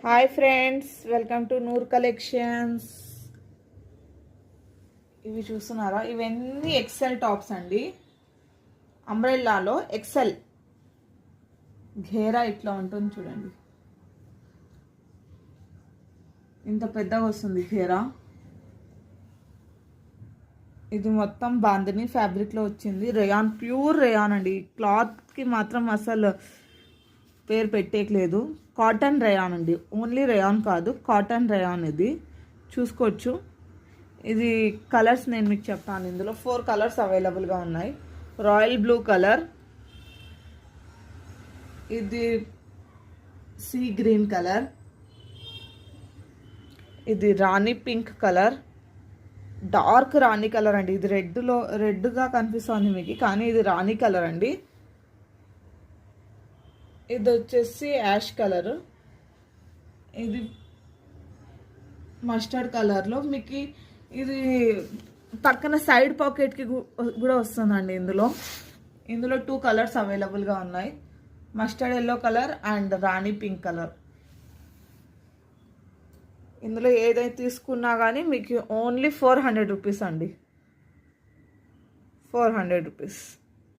Hi friends, welcome to Noor collections. ఇవి చూస్తున్నారా? ఇవన్నీ ఎక్సెల్ టాప్స్ అండి. అంబ్రెల్లాలో ఎక్సెల్ ఘేరా ఇట్లా ఉంటుంది చూడండి. ఇంత పెద్దగా వస్తుంది ఘేరా. ఇది మొత్తం బాందిని ఫ్యాబ్రిక్లో వచ్చింది. రేయాన్, ప్యూర్ రేయాన్ అండి. క్లాత్కి మాత్రం అసలు పేరు పెట్టేయలేదు. కాటన్ రేయాన్ అండి, ఓన్లీ రేయాన్ కాదు, కాటన్ రేయాన్. ఇది చూసుకోవచ్చు. ఇది కలర్స్ నేను మీకు చెప్తాను. ఇందులో 4 కలర్స్ అవైలబుల్గా ఉన్నాయి. రాయల్ బ్లూ కలర్, ఇది సీ గ్రీన్ కలర్, ఇది రాణి పింక్ కలర్, డార్క్ రాణి కలర్ అండి. ఇది రెడ్గా కనిపిస్తుంది మీకు, కానీ ఇది రాణి కలర్ అండి. ఇది వచ్చేసి యాష్ కలర్, ఇది మస్టర్డ్ కలర్లో మీకు. ఇది పక్కన సైడ్ పాకెట్కి కూడా వస్తుందండి. ఇందులో 2 కలర్స్ అవైలబుల్గా ఉన్నాయి. Mustard yellow colour and Rani pink colour. ఇందులో ఏదైతే తీసుకున్నా కానీ మీకు ఓన్లీ 400 రూపీస్ అండి. 400 రూపీస్.